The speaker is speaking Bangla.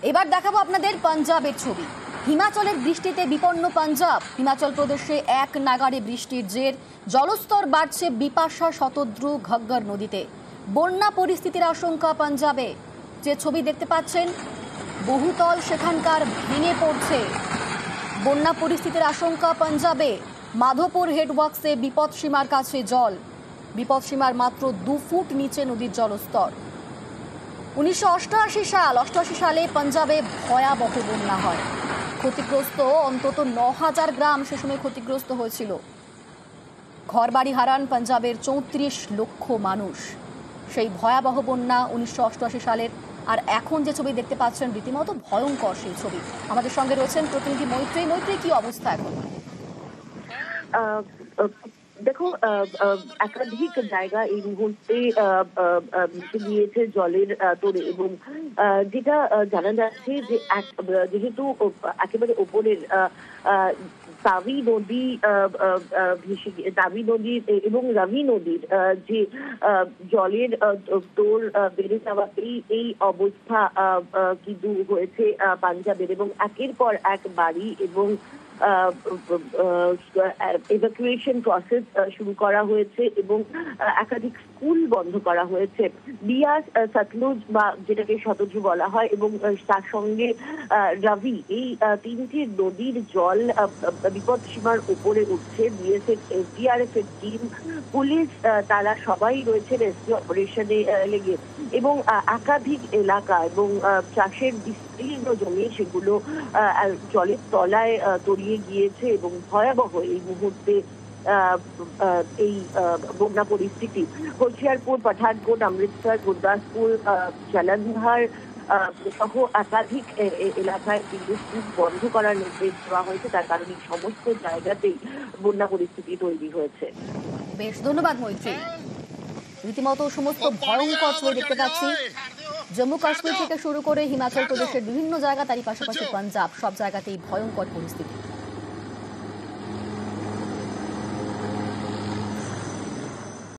এবার দেখাবো আপনাদের পাঞ্জাবের ছবি। হিমাচলের বৃষ্টিতে বিপন্ন পাঞ্জাব। হিমাচল প্রদেশে এক নাগাড়ে বৃষ্টির জের জলস্তর বাড়ছে বিপাশা শতদ্রু ঘগ্গর নদীতে। বন্যা পরিস্থিতির আশঙ্কা পাঞ্জাবে। যে ছবি দেখতে পাচ্ছেন, বহুতল সেখানকার ভেঙে পড়ছে। বন্যা পরিস্থিতির আশঙ্কা পাঞ্জাবে। মাধোপুর হেডওয়ার্কসে বিপদসীমার কাছে জল। বিপদসীমার মাত্র 2 ফুট নিচে নদীর জলস্তর। 1988 সালে পাঞ্জাবে ভয়াবহ বন্যা হয়। ক্ষতিগ্রস্ত অন্তত 9000 গ্রাম সে সময় ক্ষতিগ্রস্ত হয়েছিল। ঘরবাড়ি হারান পাঞ্জাবের 34 লক্ষ মানুষ। সেই ভয়াবহ বন্যা 1988 সালের। আর এখন যে ছবি দেখতে পাচ্ছেন, রীতিমতো ভয়ঙ্কর সেই ছবি। আমাদের সঙ্গে রয়েছেন প্রতিনিধি মৈত্রী। মৈত্রী, কি অবস্থা এখন? দেখো, একাধিক জায়গা এই মুহূর্তে ভেসে গিয়েছে জলের তোড়ে, এবং যেটা জানা যাচ্ছে যে যেহেতু একেবারে ওপরের তাবি নদী ভেসে তাবি নদী এবং রাবি নদীর যে জলের তোড় বেড়ে যাওয়া, এই অবস্থা কিন্তু হয়েছে পাঞ্জাবের, এবং একের পর এক বাড়ি এবং এভাকুয়েশন প্রসেস শুরু করা হয়েছে এবং একাধিক স্কুল বন্ধ করা হয়েছে। বিয়াস, সতলুজ বা যেটাকে শতদ্রু বলা হয়, এবং তার সঙ্গে রাভি, এই তিনটি নদীর জল বিপদ সীমার উপরে উঠছে। বিএসএফ, এসডিআরএফ এর টিম, পুলিশ, তারা সবাই রয়েছে রেস্কিউ অপারেশনে লেগে, এবং একাধিক এলাকা এবং চাষের বিস্তীর্ণ জমি সেগুলো জলের তলায় তলিয়ে গিয়েছে, এবং ভয়াবহ এই মুহূর্তে এই বন্যা পরিস্থিতি। হোশিয়ারপুর, পাঠানকোট, অমৃতসর, গুরদাসপুর, জলন্ধর সহ একাধিক এলাকায় কিন্তু স্কুল বন্ধ করার নির্দেশ দেওয়া হয়েছে। তার কারণে সমস্ত জায়গাতেই বন্যা পরিস্থিতি তৈরি হয়েছে। বেশ, ধন্যবাদ মৈত্রী। রীতিমতো সমস্ত ভয়ঙ্কর ছবি দেখতে পাচ্ছি। জম্মু কাশ্মীর থেকে শুরু করে হিমাচল প্রদেশের বিভিন্ন জায়গা, তারই পাশাপাশি পাঞ্জাব, সব জায়গাতেই ভয়ঙ্কর পরিস্থিতি।